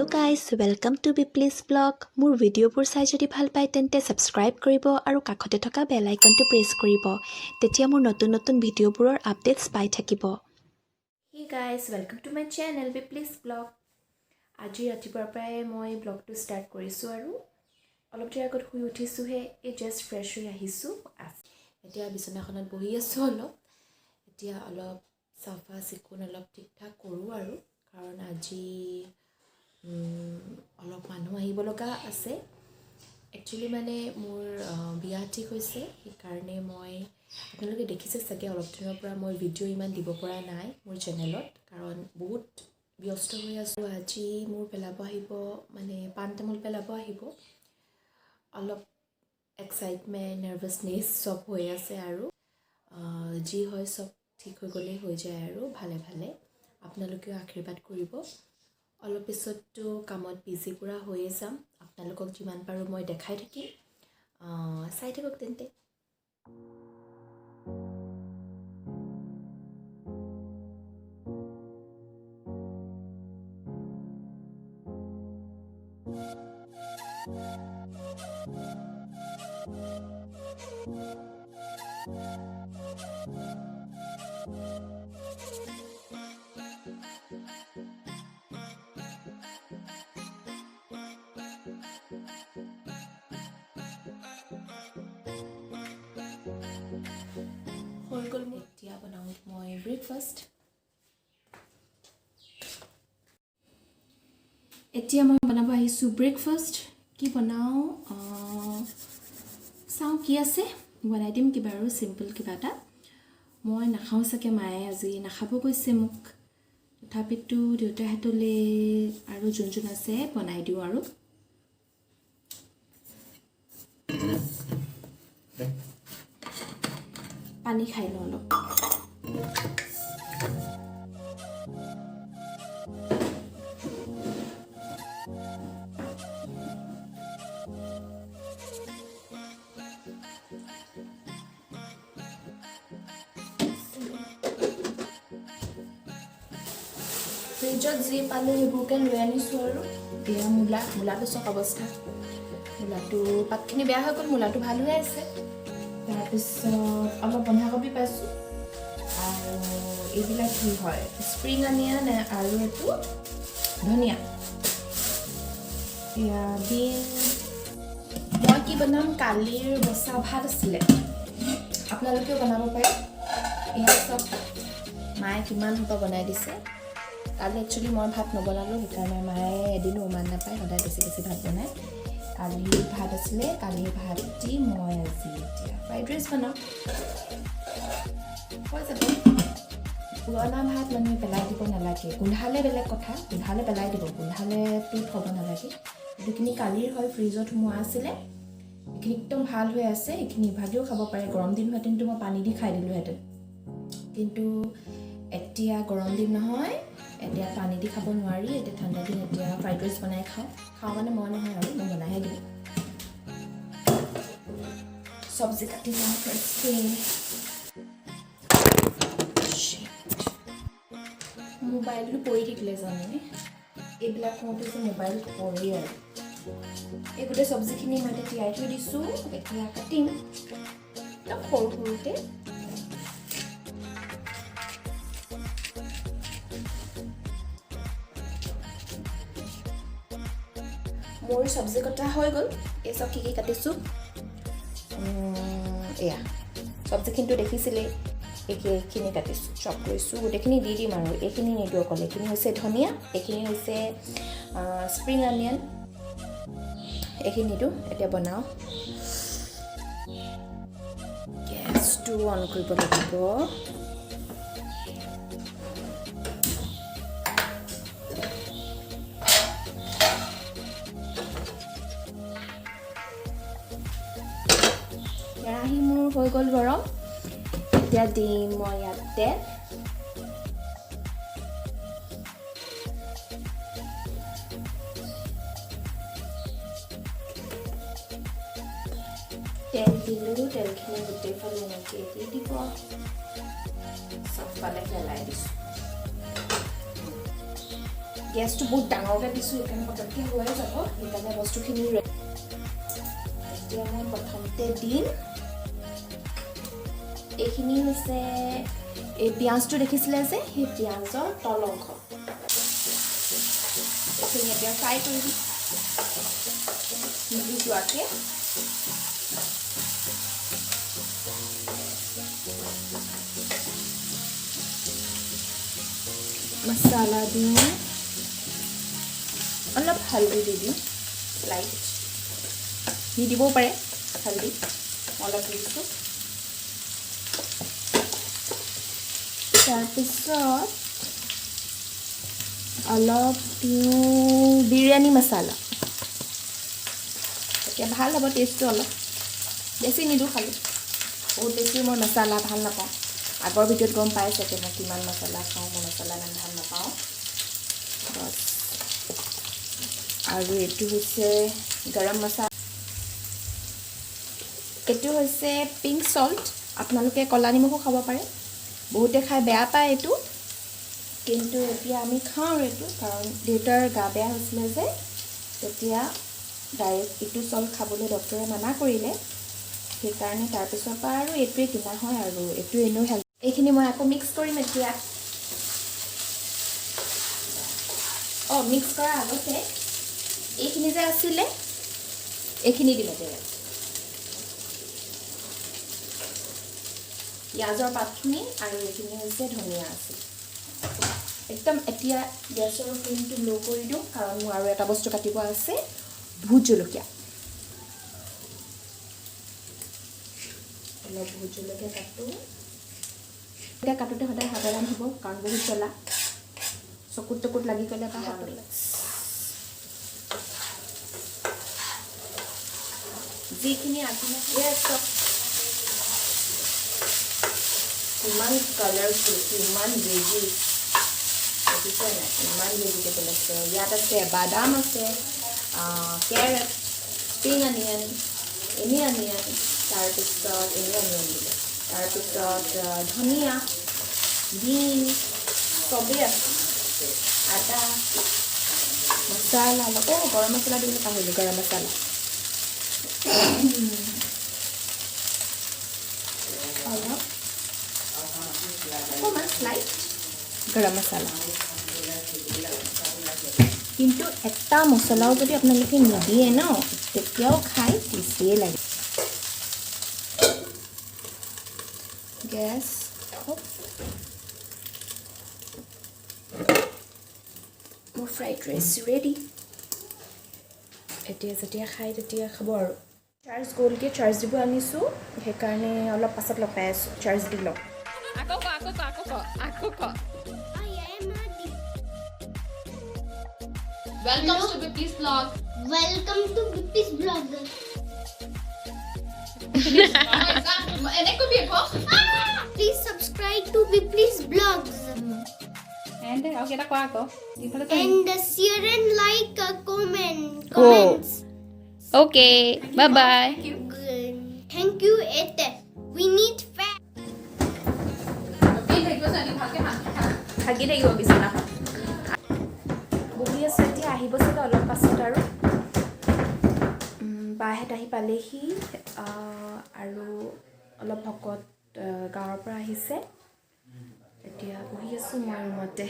Hello guys, welcome to Biplis vlog. মোৰ ভিডিঅ'বোৰ চাই যদি ভাল পায় তেন্তে সাবস্ক্ৰাইব কৰিব আৰু কাষতে থকা বেল আইকনটো প্ৰেছ কৰিব। তেতিয়া মোৰ নতুন ভিডিঅ'বোৰৰ আপডেটস পাই থাকিব। Hey guys, welcome to my channel Biplis vlog. আজি ৰাতিপুৱাৰ পৰাই মই ব্লগটো ষ্টাৰ্ট কৰিছোঁ আৰু অলপ দেৰি আগত শুই উঠিছোঁহে, জাষ্ট ফ্ৰেছ হৈ আহিছোঁ। এতিয়া বিছনাখনত বহি আছোঁ এতিয়া অলপ চাফা চিকুণ অলপ ঠিক ঠাক কৰোঁ আৰু কাৰণ আজি অলপ মানুহ আহিব লগা আছে। একচুৱেলি মানে মোৰ বিয়া ঠিক হৈছে, সেইকাৰণে মই আপোনালোকে দেখিছে চাগে অলপ দিনৰ পৰা মই ভিডিঅ' ইমান দিব পৰা নাই মোৰ চেনেলত, কাৰণ বহুত ব্যস্ত হৈ আছোঁ। আজি মোৰ পেলাব আহিব, মানে পাণ তামোল পেলাব আহিব। অলপ এক্সাইটমেণ্ট নাৰ্ভাছনেছ চব হৈ আছে আৰু যি হয় চব ঠিক হৈ গ'লেই হৈ যায় আৰু ভালে ভালে। আপোনালোকেও আশীৰ্বাদ কৰিব। অলপ পিছততো কামত বিজি পুৰা হৈয়ে যাম। আপোনালোকক যিমান পাৰোঁ মই দেখাই থাকিম, চাই থাকক তেন্তে। হৈ গ'ল মোৰ। এতিয়া বনাওঁ মই ব্ৰেকফাষ্ট। এতিয়া মই বনাব আহিছোঁ ব্ৰেকফাষ্ট। কি বনাওঁ চাওঁ, কি আছে বনাই দিম কিবা আৰু চিম্পল কিবা এটা। মই নাখাওঁ চাগে, মায়ে আজি নাখাব কৈছে মোক, তথাপিতো দেউতাহঁতলৈ আৰু যোন আছে বনাই দিওঁ আৰু। পানী খাই লওঁ অলপ। ফ্ৰিজত যি পালোঁ সেইবোৰকে লৈ আনিছোঁ আৰু। এতিয়া মূলাটো চব অৱস্থা। মূলাটো পাতখিনি বেয়া হৈ গ'ল, মূলাটো ভাল হৈ আছে। তাৰপিছত অলপ বন্ধাকবি পাইছোঁ আৰু এইবিলাক কি হয়, স্প্ৰিং অনিয়ন আৰু এইটো ধনিয়া। এয়া বিন। মই কি বনাম, কালিৰ বচা ভাত আছিলে, আপোনালোকেও বনাব পাৰে। এয়া চব মায়ে কিমান সোপা বনাই দিছে। কালি একচুৱেলি মই ভাত নবনালোঁ, সেইকাৰণে মায়ে এদিনো উমান নাপায়, সদায় বেছি ভাত বনায়। কালিৰ ভাত আছিলে, কালিৰ ভাত দি মই আজি এতিয়া ফ্ৰাইড ৰাইচ বনাওঁ। হৈ যাব। পুৰণা ভাত মানুহে পেলাই দিব নালাগে, গোন্ধালে বেলেগ কথা, গোন্ধালে পেলাই দিব, গোন্ধালেতো থ'ব নালাগে। যিখিনি কালিৰ হয় ফ্ৰিজত সোমোৱা আছিলে, এইখিনি একদম ভাল হৈ আছে। এইখিনি ইভাগেও খাব পাৰে। গৰম দিন হোৱাহেঁতেনতো মই পানী দি খাই দিলোঁহেঁতেন, কিন্তু এতিয়া গৰম দিন নহয়, এতিয়া পানী দি খাব নোৱাৰি। এতিয়া ঠাণ্ডা দিন, এতিয়া ফ্ৰাইড ৰাইচ বনাই খাওঁ মানে মই নহয় আৰু, মই বনাইহে দিওঁ। চব্জি কাটি লওঁ ফাৰ্ষ্টে। মোবাইলটো পৰি থাকিলে জানেনে, এইবিলাক কৰোঁতে যে মোবাইল পৰি আৰু। এই গোটেই চব্জিখিনি মই এতিয়া তিয়াই থৈ দিছোঁ, এতিয়া কাটিম একদম সৰু সৰুতে। মোৰ চব্জি কটা হৈ গ'ল। এই চব কি কাটিছোঁ, এয়া চব্জিখিনিতো দেখিছিলেই, এইখিনি কাটিছোঁ, চপ কৰিছোঁ। গোটেইখিনি দি দিম আৰু, এইখিনি নিদিওঁ অকল। এইখিনি হৈছে ধনিয়া, এইখিনি হৈছে স্প্ৰিং অনিয়ন, এইখিনি নিদিওঁ। এতিয়া বনাওঁ। গেছটো অন কৰিব লাগিব। কেৰাহী মোৰ হৈ গ'ল গৰম। এতিয়া দিম মই ইয়াত তেল। তেল দিলোঁ, তেলখিনি গোটেইফালে এনেকৈ দি দিব। চবফালে পেলাই দিছোঁ। গেছটো বহুত ডাঙৰকৈ দিছোঁ সেইকাৰণে পটককৈ হৈয়ে যাব সেইকাৰণে বস্তুখিনি এতিয়া মই প্ৰথমতে দিম এইখিনি হৈছে এই পিঁয়াজটো দেখিছিলে যে সেই পিঁয়াজৰ তল অংশ এইখিনি এতিয়া ফ্ৰাই কৰি দিম মিলি যোৱাকৈ মছলা দিওঁ অলপ হালধি দি দিওঁ লাইট নিদিবও পাৰে হালধি অলপ দি দিছোঁ তাৰপিছত অলপ দিওঁ বিৰিয়ানী মছলা এতিয়া ভাল হ'ব টেষ্টটো অলপ বেছি নিদিওঁ খালি বহুত বেছি মই মছলা ভাল নাপাওঁ আগৰ ভিডিঅ'ত গম পাই চাগে মই কিমান মছলা খাওঁ মই মছলা ইমান ভাল নাপাওঁ বছ আৰু এইটো হৈছে গৰম মছলা এইটো হৈছে পিংক সল্ট আপোনালোকে ক'লা নিমখো খাব পাৰে বহুতে খাই বেয়া পায় এইটো কিন্তু এতিয়া আমি খাওঁ আৰু এইটো কাৰণ দেউতাৰ গা বেয়া হৈছিলে যে তেতিয়া ডাইৰেক্ট এইটো সল্ট খাবলৈ ডক্টৰে মানা কৰিলে সেইকাৰণে তাৰপিছৰ পৰা আৰু এইটোৱে কিনা হয় আৰু এইটো এনেও হেল্থ এইখিনি মই আকৌ মিক্স কৰিম এতিয়া মিক্স কৰাৰ আগতে এইখিনি যে আছিলে এইখিনি দিম এতিয়া পিঁয়াজৰ পাতখিনি আৰু এইখিনি হৈছে ধনিয়া আছিল একদম এতিয়া গেছৰ ফ্লেমটো ল' কৰি দিওঁ কাৰণ মোৰ আৰু এটা বস্তু কাটিব আছে ভোট জলকীয়া অলপ ভোট জলকীয়া কাটোঁ এতিয়া কাটোতে সদায় সাৱধান হ'ব কাৰণ বহুত জ্বলা চকুত টকুত লাগি গ'লে বা হাতত যিখিনি আপোনাৰ চব ইমান কালাৰফুল ইমান বেজি দেখিছে নাই ইমান ভেজিটেবল আছে ইয়াত আছে বাদাম আছে carat spring onion any onion তাৰপিছত এনি অনিয়ন দিলে তাৰপিছত ধনিয়া বিন চবেই আছে আদা মছলা অলপ গৰম মছলা দিবলৈ পাহৰিলোঁ গৰম মছলা অলপ অকণমান স্লাইট গৰম মছলা কিন্তু এটা মছলাও যদি আপোনালোকে নিদিয়ে ন তেতিয়াও খাই টেষ্টিয়ে লাগে গেছ মোৰ ফ্ৰাইড ৰাইচ ৰেডি এতিয়া যেতিয়া খাই তেতিয়া খাব আৰু চাৰ্জ গ'লগৈ চাৰ্জ দিব আনিছোঁ সেইকাৰণে অলপ পাছত লগাই আছোঁ চাৰ্জ দি লওঁ Welcome to Bippy's vlog. Welcome to Bippy's vlog. Please subscribe to Bippy's vlogs. And okay, ta ko. And share and like, comments. Okay, bye bye. Thank you. We need fat. থাকি থাকিব বিচনাখন বহি আছোঁ এতিয়া আহিব চাগে অলপ পাছত আৰু বাহেঁত আহি পালেহি আৰু অলপ ভকত গাঁৱৰ পৰা আহিছে এতিয়া বহি আছোঁ মই ৰুমতে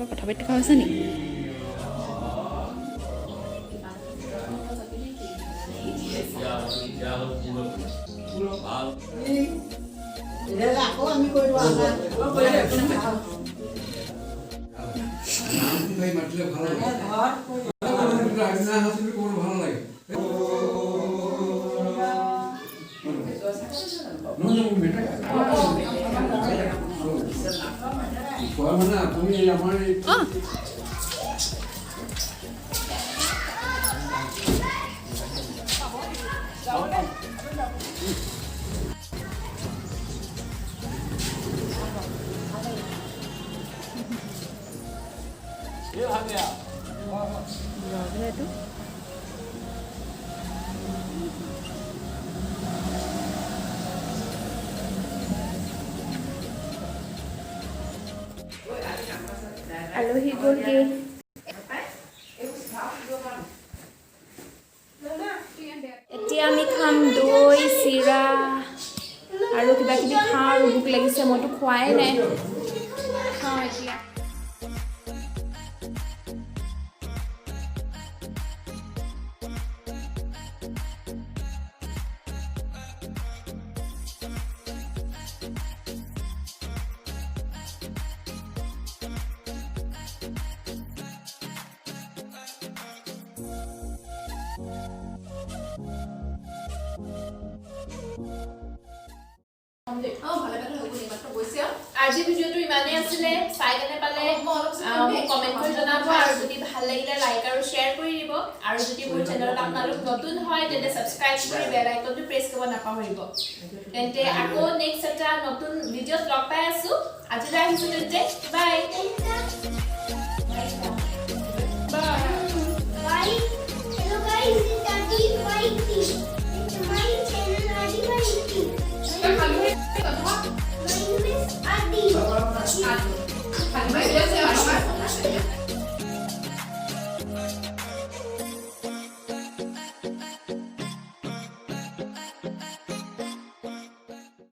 কথা পাতি থকা হৈছে নি মানে তুমি আমাৰ আলহী গ'লগে এতিয়া আমি খাম দৈ চিৰা আৰু কিবা কিবি খাওঁ আৰু ভোক লাগিছে মইতো খোৱাই নাই খাওঁ এতিয়া আজি ভিডিঅ'টো ইমানেই আছিলে চাই কেনে পালে কমেণ্ট কৰি জনাব আৰু যদি ভাল লাগিলে লাইক আৰু শ্বেয়াৰ কৰি দিব আৰু যদি মোৰ চেনেলত আপোনালোক নতুন হয় তেন্তে ছাবস্ক্ৰাইব কৰি বেল আইকনটো প্ৰেছ কৰিব নাপাহৰিব তেন্তে আকৌ নেক্সট এটা নতুন ভিডিঅ'ত লগ পাই আছো আজিলৈ আহিছো তেন্তে বাই